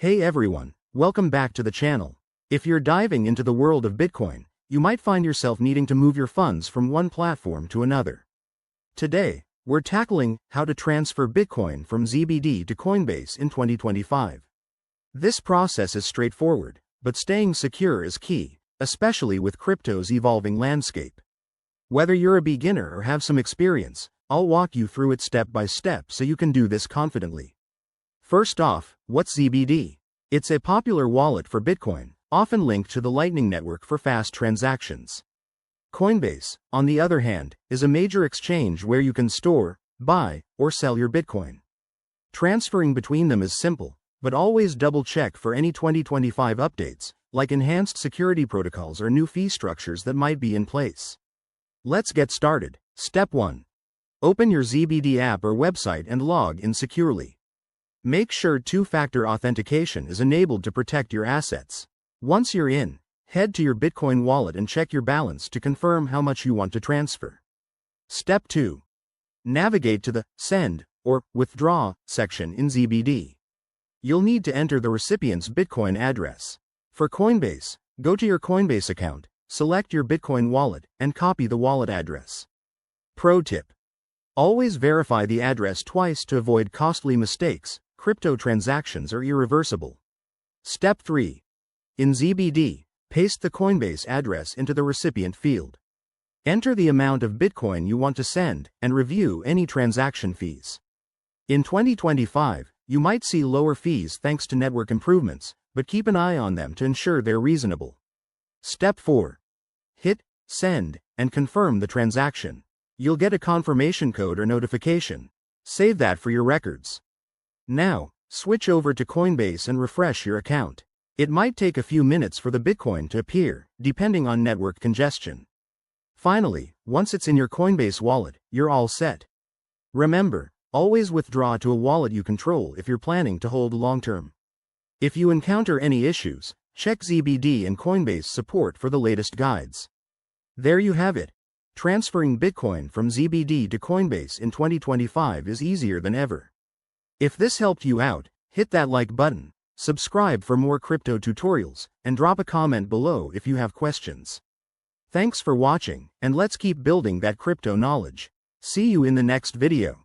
Hey everyone, welcome back to the channel. If you're diving into the world of Bitcoin, you might find yourself needing to move your funds from one platform to another. Today, we're tackling how to transfer Bitcoin from ZBD to Coinbase in 2025. This process is straightforward, but staying secure is key, especially with crypto's evolving landscape. Whether you're a beginner or have some experience, I'll walk you through it step by step so you can do this confidently. First off, what's ZBD? It's a popular wallet for Bitcoin, often linked to the Lightning Network for fast transactions. Coinbase, on the other hand, is a major exchange where you can store, buy, or sell your Bitcoin. Transferring between them is simple, but always double-check for any 2025 updates, like enhanced security protocols or new fee structures that might be in place. Let's get started. Step 1. Open your ZBD app or website and log in securely. Make sure two-factor authentication is enabled to protect your assets. Once you're in, head to your Bitcoin wallet and check your balance to confirm how much you want to transfer. Step 2. Navigate to the Send or Withdraw section in ZBD. You'll need to enter the recipient's Bitcoin address. For Coinbase, go to your Coinbase account, select your Bitcoin wallet, and copy the wallet address. Pro tip: always verify the address twice to avoid costly mistakes. Crypto transactions are irreversible. Step 3. In ZBD, paste the Coinbase address into the recipient field. Enter the amount of Bitcoin you want to send, and review any transaction fees. In 2025, you might see lower fees thanks to network improvements, but keep an eye on them to ensure they're reasonable. Step 4. Hit Send and confirm the transaction. You'll get a confirmation code or notification. Save that for your records. Now, switch over to Coinbase and refresh your account. It might take a few minutes for the Bitcoin to appear, depending on network congestion. Finally, once it's in your Coinbase wallet, you're all set. Remember, always withdraw to a wallet you control if you're planning to hold long-term. If you encounter any issues, check ZBD and Coinbase support for the latest guides. There you have it. Transferring Bitcoin from ZBD to Coinbase in 2025 is easier than ever. If this helped you out, hit that like button, subscribe for more crypto tutorials, and drop a comment below if you have questions. Thanks for watching, and let's keep building that crypto knowledge. See you in the next video.